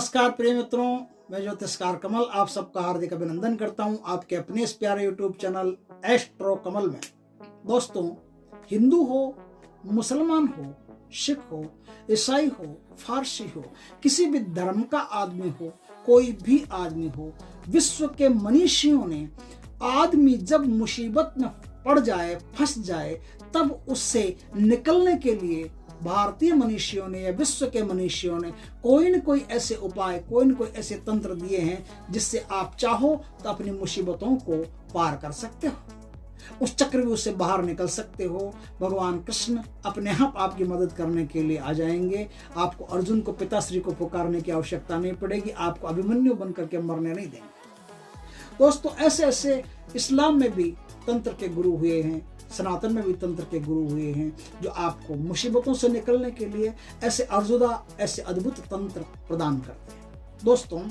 नमस्कार प्रिय मित्रों, मैं ज्योतिषकार कमल आप सबका हार्दिक अभिनंदन करता हूं आपके अपने इस प्यारे यूट्यूब चैनल एस्ट्रो कमल में। दोस्तों, हिंदू हो, मुसलमान हो, सिख हो, ईसाई हो, फारसी हो, किसी भी धर्म का आदमी हो, कोई भी आदमी हो, विश्व के मनीषियों ने आदमी जब मुसीबत में पड़ जाए, फंस जाए, तब उससे निकलने के लिए भारतीय मनीषियों ने या विश्व के मनीषियों ने कोई न कोई ऐसे उपाय, कोई न कोई ऐसे तंत्र दिए हैं जिससे आप चाहो तो अपनी मुसीबतों को पार कर सकते हो, उस चक्रव्यूह से बाहर निकल सकते हो। भगवान कृष्ण अपने आप आपकी मदद करने के लिए आ जाएंगे। आपको अर्जुन को, पिताश्री को पुकारने की आवश्यकता नहीं पड़ेगी, आपको अभिमन्यु बन करके मरने नहीं देंगे। दोस्तों, ऐसे ऐसे इस्लाम में भी तंत्र के गुरु हुए हैं, सनातन में भी तंत्र के गुरु हुए हैं, जो आपको मुसीबतों से निकलने के लिए ऐसे अर्जुदा, ऐसे अद्भुत तंत्र प्रदान करते हैं। दोस्तों,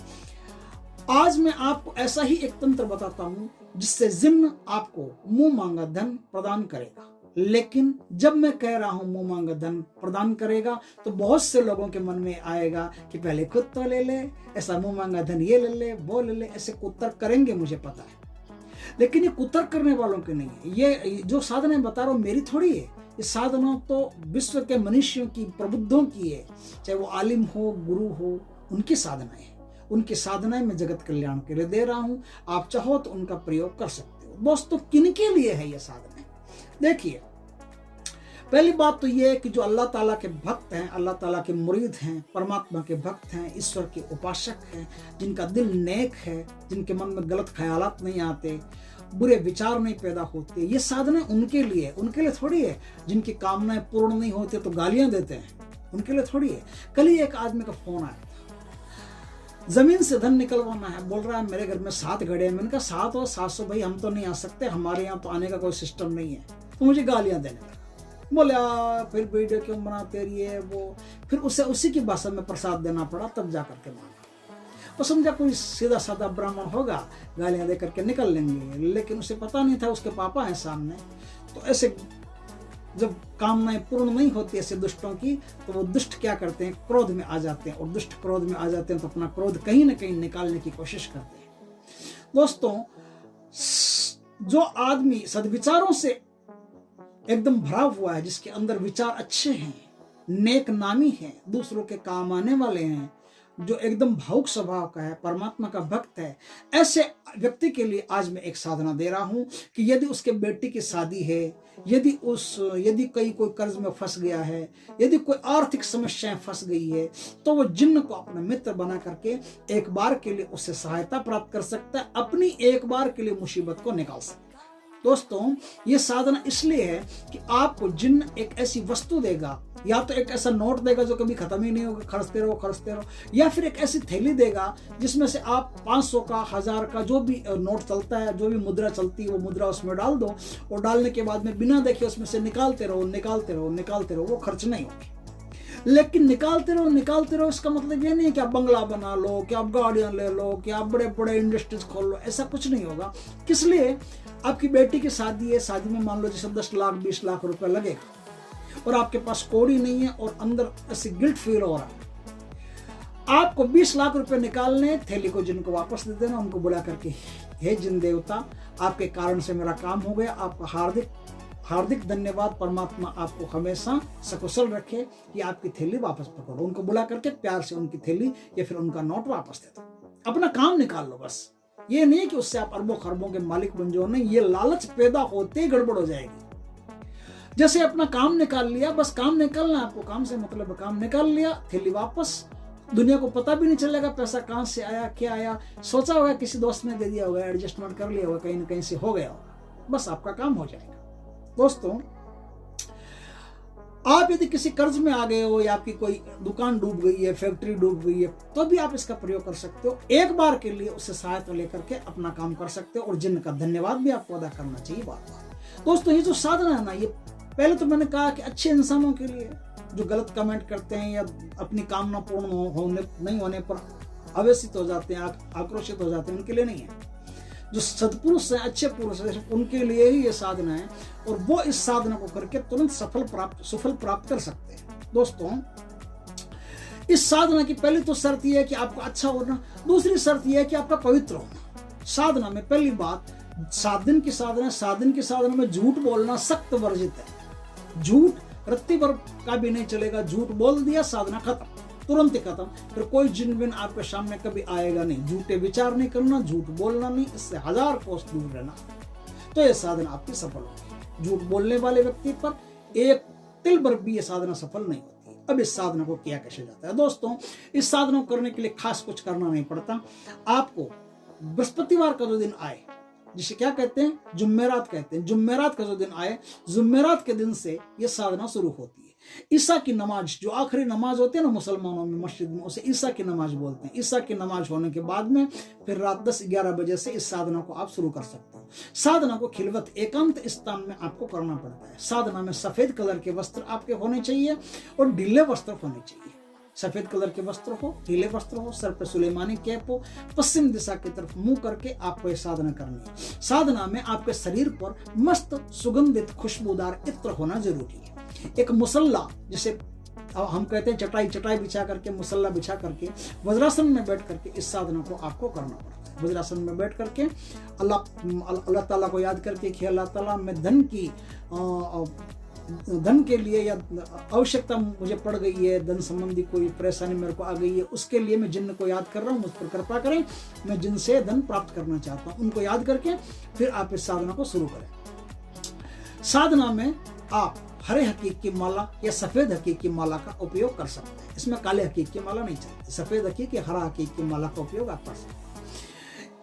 आज मैं आपको ऐसा ही एक तंत्र बताता हूं जिससे जिन्न आपको मुंह मांगा धन प्रदान करेगा। लेकिन जब मैं कह रहा हूं मुंह मांगा धन प्रदान करेगा, तो बहुत से लोगों के मन में आएगा कि पहले खुद तो ले ले, ऐसा मुंह मांगा धन ये ले ले, वो ले ले, ऐसे कुतर्क करेंगे, मुझे पता है। लेकिन ये कुतर्क करने वालों के नहीं है। ये जो साधनाएं बता रहा हूं मेरी थोड़ी है, ये साधना तो विश्व के मनुष्यों की, प्रबुद्धों की है। चाहे वो आलिम हो, गुरु हो, उनकी साधनाएं हैं। उनकी साधनाएं मैं जगत कल्याण के लिए दे रहा हूं, आप चाहो तो उनका प्रयोग कर सकते हो। दोस्तों, किनके लिए है ये साधनाएं? देखिए, पहली बात तो ये है कि जो अल्लाह ताला के भक्त हैं, अल्लाह ताला के मुरीद हैं, परमात्मा के भक्त हैं, ईश्वर के उपासक हैं, जिनका दिल नेक है, जिनके मन में गलत ख्यालात नहीं आते, बुरे विचार नहीं पैदा होते, ये साधना उनके लिए थोड़ी है। जिनकी कामनाएं पूर्ण नहीं होती तो गालियां देते हैं, उनके लिए थोड़ी है। कल ही एक आदमी का फोन आया, जमीन से धन निकलवाना है, बोल रहा है मेरे घर में 7 घड़े हैं। मैंने कहा 7 और 700 भाई, हम तो नहीं आ सकते, हमारे यहाँ तो आने का कोई सिस्टम नहीं है। तो मुझे गालियां देने लगा, बोले फिर वीडियो क्यों बनाते रहिए वो। फिर उसे उसी की भाषा में प्रसाद देना पड़ा, तब जा करके माना। वो समझा कोई सीधा साधा ब्राह्मण होगा, गालियां दे करके निकल लेंगे। लेकिन उसे पता नहीं था उसके पापा हैं सामने। तो ऐसे जब कामनाएं पूर्ण नहीं होती ऐसे दुष्टों की, तो वो दुष्ट क्या करते हैं, क्रोध में आ जाते हैं। और दुष्ट क्रोध में आ जाते हैं तो अपना क्रोध कहीं ना कहीं निकालने की कोशिश करते हैं। दोस्तों, जो आदमी सद्विचारों से एकदम भरा हुआ है, जिसके अंदर विचार अच्छे हैं, नेक नामी है, दूसरों के काम आने वाले हैं, जो एकदम भावुक स्वभाव का है, परमात्मा का भक्त है, ऐसे व्यक्ति के लिए आज मैं एक साधना दे रहा हूं कि यदि उसके बेटी की शादी है, यदि कोई कर्ज में फंस गया है, यदि कोई आर्थिक समस्याएं फंस गई है, तो वो जिन्न को अपना मित्र बना करके एक बार के लिए उससे सहायता प्राप्त कर सकता है, अपनी एक बार के लिए मुसीबत को निकाल सकता है। दोस्तों, ये साधना इसलिए है कि आपको जिन्न एक ऐसी वस्तु देगा, या तो एक ऐसा नोट देगा जो कभी खत्म ही नहीं होगा, खर्चते रहो, या फिर एक ऐसी थैली देगा जिसमें से आप 500 का, 1000 का जो भी नोट चलता है, जो भी मुद्रा चलती है, वो मुद्रा उसमें डाल दो। और डालने के बाद में बिना देखे उसमें से निकालते रहो, वो खर्च नहीं होगी। लेकिन निकालते रहो, इसका मतलब ये नहीं है कि आप बंगला बना लो, कि आप गाड़ियां ले लो, कि आप बड़े बड़े इंडस्ट्रीज खोल लो, ऐसा कुछ नहीं होगा। किस लिए? आपकी बेटी की शादी है, शादी में मान लो जैसे 10 लाख 20 लाख रुपए लगेगा, और आपके पास कौड़ी नहीं है, और अंदर ऐसे गिल्ट फील हो रहा है। आपको 20 लाख रुपए निकालने, थैली को जिनको वापस दे देना, उनको बुला करके, हे जिन देवता, आपके कारण से मेरा काम हो गया, आपका हार्दिक हार्दिक धन्यवाद, परमात्मा आपको हमेशा सकुशल रखे, ये आपकी थैली वापस पकड़ो। उनको बुला करके प्यार से उनकी थैली या फिर उनका नोट वापस दे दो, अपना काम निकाल लो। बस ये नहीं कि उससे आप अरबों खरबों के मालिक बन जाओ, नहीं, ये लालच पैदा होते ही गड़बड़ हो जाएगी। जैसे अपना काम निकाल लिया, बस काम निकालना, आपको काम से मतलब काम निकाल लिया, थैली वापस, दुनिया को पता भी नहीं चलेगा पैसा कहां से आया, क्या आया। सोचा होगा किसी दोस्त ने दे दिया होगा, एडजस्टमेंट कर लिया होगा, कहीं ना कहीं से हो गया होगा, बस आपका काम हो जाएगा। दोस्तों, आप यदि किसी कर्ज में आ गए हो, या आपकी कोई दुकान डूब गई है, फैक्ट्री डूब गई है, तो भी आप इसका प्रयोग कर सकते हो। एक बार के लिए उससे सहायता लेकर के अपना काम कर सकते हो, और जिन्न का धन्यवाद भी आपको अदा करना चाहिए बार बार। दोस्तों, ये जो साधना है ना, ये पहले तो मैंने कहा कि अच्छे इंसानों के लिए, जो गलत कमेंट करते हैं या अपनी कामना पूर्ण नहीं होने पर आवेशित हो जाते हैं, आक्रोशित हो जाते हैं, उनके लिए नहीं है। जो सत्पुरुष हैं, अच्छे पुरुष हैं, उनके लिए ही ये साधना है, और वो इस साधना को करके तुरंत सुफल प्राप्त कर सकते हैं। दोस्तों, इस साधना की पहली तो शर्त यह है कि आपका अच्छा होना, दूसरी शर्त यह है कि आपका पवित्र होना। साधना में पहली बात, 7 दिन की साधना, 7 दिन की साधना में झूठ बोलना सख्त वर्जित है। झूठ रत्ती भर का भी नहीं चलेगा, झूठ बोल दिया साधना खत्म, तुरंत ही खत्म। फिर कोई जिन बिन आपके सामने कभी आएगा नहीं। झूठे विचार नहीं करना, झूठ बोलना नहीं, इससे 1000 कोस दूर रहना, तो यह साधना आपकी सफल होगी। झूठ बोलने वाले व्यक्ति पर एक तिल भर भी यह साधना सफल नहीं होती। अब इस साधना को किया कैसे जाता है दोस्तों? इस साधना को करने के लिए खास कुछ करना नहीं पड़ता। आपको बृहस्पतिवार का जो दिन आए, जिसे क्या कहते हैं, जुम्मेरात कहते हैं, जुम्मेरात का जो दिन आए, जुम्मेरात के दिन से यह साधना शुरू होती है। ईसा की नमाज, जो आखिरी नमाज होती है ना मुसलमानों में मस्जिद में, उसे ईसा की नमाज बोलते हैं। ईसा की नमाज होने के बाद में फिर रात 10-11 बजे से इस साधना को आप शुरू कर सकते हो। साधना को खिलवत एकांत स्थान में आपको करना पड़ता है। साधना में सफेद कलर के वस्त्र आपके होने चाहिए और ढीले वस्त्र होने चाहिए। सफेद कलर के वस्त्र हो, ढीले वस्त्र हो, सर पे सुलेमानी कैप हो, पश्चिम दिशा की तरफ मुंह करके आपको यह साधना करनी है। साधना में आपके शरीर पर मस्त सुगंधित खुशबूदार इत्र होना जरूरी है। एक मुसल्ला, जिसे हम कहते हैं चटाई बिछा करके, मुसल्ला बिछा करके वज्रासन में बैठ करके इस साधना को आपको करना पड़ता है। वज्रासन में बैठ करके अल्लाह ताला को याद करके कि अल्लाह ताला मैं धन के लिए या आवश्यकता मुझे पड़ गई है, धन संबंधी कोई परेशानी मेरे को आ गई है, उसके लिए मैं जिन्न को याद कर रहा हूँ, मुझ पर कृपा करें, मैं जिनसे धन प्राप्त करना चाहता हूँ। उनको याद करके फिर आप इस साधना को शुरू करें। साधना में आप हरे हकीक की माला या सफेद हकीक की माला का उपयोग कर सकते हैं। इसमें काले हकीक की माला नहीं चलती। सफेद हकीक या हरा हकीक की माला का उपयोग आप कर सकते हैं।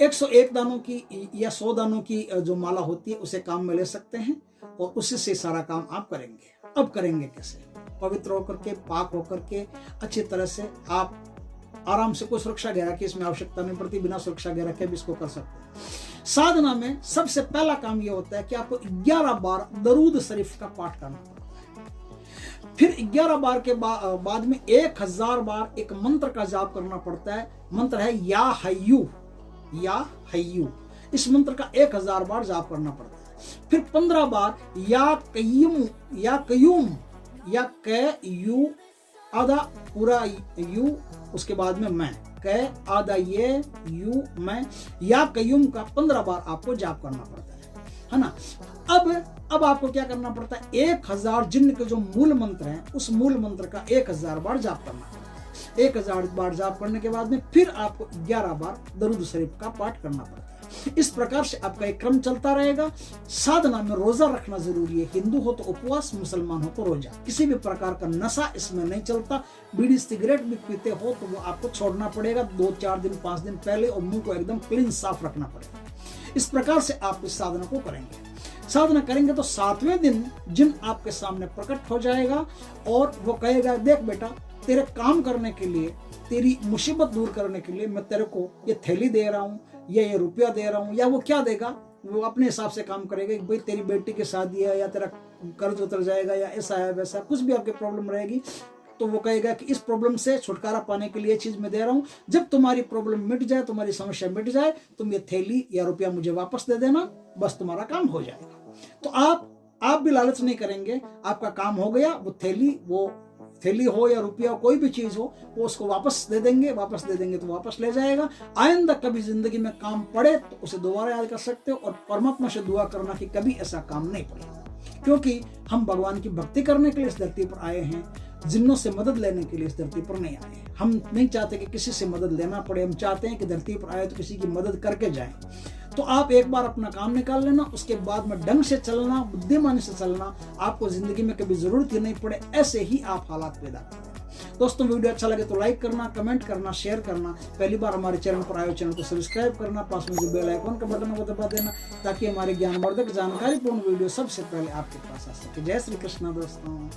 101 दानों की या 100 दानों की जो माला होती है उसे काम में ले सकते हैं और उसी से सारा काम आप करेंगे। अब करेंगे कैसे? पवित्र होकर के, पाक होकर के, अच्छी तरह से आप आराम से, कोई सुरक्षा घेरा की इसमें आवश्यकता नहीं पड़ती, बिना सुरक्षा घेरा के भी इसको कर सकते हैं। साधना में सबसे पहला काम यह होता है कि आपको 11 बार दरूद शरीफ का पाठ करना पड़ता है। फिर 11 बार के बाद में 1000 बार एक मंत्र का जाप करना पड़ता है। मंत्र है या हय्यू, या हय्यू। इस मंत्र का 1000 बार जाप करना पड़ता है। फिर 15 बार या कय्यूम, या कयूम, या कयू आधा पूरा यू, उसके बाद में मैं, क आधा ये यू मैं, या कयूम का 15 बार आपको जाप करना पड़ता है ना। अब आपको क्या करना पड़ता है? 1000 जिन्न के जो मूल मंत्र हैं, उस मूल मंत्र का 1000 बार जाप करना पड़ता है। 1000 बार जाप करने के बाद में फिर आपको 11 बार दरूद शरीफ का पाठ करना पड़ता है। इस प्रकार से आपका एक क्रम चलता रहेगा। साधना में रोजा रखना जरूरी है। हिंदू हो तो उपवास, मुसलमान हो तो रोजा। किसी भी प्रकार का नशा इसमें नहीं चलता। बीड़ी सिगरेट भी पीते हो तो वो आपको छोड़ना पड़ेगा 2-4 दिन 5 दिन पहले, और मुंह को एकदम क्लीन साफ रखना पड़ेगा। इस प्रकार से आप इस साधना को करेंगे। साधना करेंगे तो 7वें दिन जिन आपके सामने प्रकट हो जाएगा और वो कहेगा, देख बेटा, तेरे काम करने के लिए, तेरी मुसीबत दूर करने के लिए मैं तेरे को ये थैली दे रहा हूँ, या ये रुपया दे रहा हूँ, या वो क्या देगा वो अपने हिसाब से काम करेगा कि भाई तेरी बेटी की शादी है, या तेरा कर्ज उतर जाएगा, या ऐसा है वैसा, कुछ भी आपकी प्रॉब्लम रहेगी तो वो कहेगा कि इस प्रॉब्लम से छुटकारा पाने के लिए चीज मैं दे रहा हूँ। जब तुम्हारी प्रॉब्लम मिट जाए, तुम्हारी समस्या मिट जाए, तुम ये थैली या रुपया मुझे वापस दे देना, बस तुम्हारा काम हो जाएगा। तो आप भी लालच नहीं करेंगे। आपका काम हो गया, वो थैली हो या रुपया, कोई भी चीज हो, वो उसको वापस दे देंगे तो वापस ले जाएगा। आइंदा कभी जिंदगी में काम पड़े तो उसे दोबारा याद कर सकते हो, और परमात्मा से दुआ करना कि कभी ऐसा काम नहीं पड़े, क्योंकि हम भगवान की भक्ति करने के लिए इस धरती पर आए हैं, जिन्नों से मदद लेने के लिए इस धरती पर नहीं आए। हम नहीं चाहते कि किसी से मदद लेना पड़े, हम चाहते हैं कि धरती पर आए तो किसी की मदद करके जाएं। तो आप एक बार अपना काम निकाल लेना, उसके बाद में ढंग से चलना, बुद्धिमानी से चलना, आपको जिंदगी में कभी जरूरत ही नहीं पड़े, ऐसे ही आप हालात पैदा करें। दोस्तों, वीडियो अच्छा लगे तो लाइक करना, कमेंट करना, शेयर करना। पहली बार हमारे चैनल पर आए चैनल को सब्सक्राइब करना, पास में जो बेल आइकन का बटन को दबा देना, ताकि हमारे ज्ञानवर्धक जानकारीपूर्ण वीडियो सबसे पहले आपके पास आ सके। जय श्री कृष्ण दोस्तों।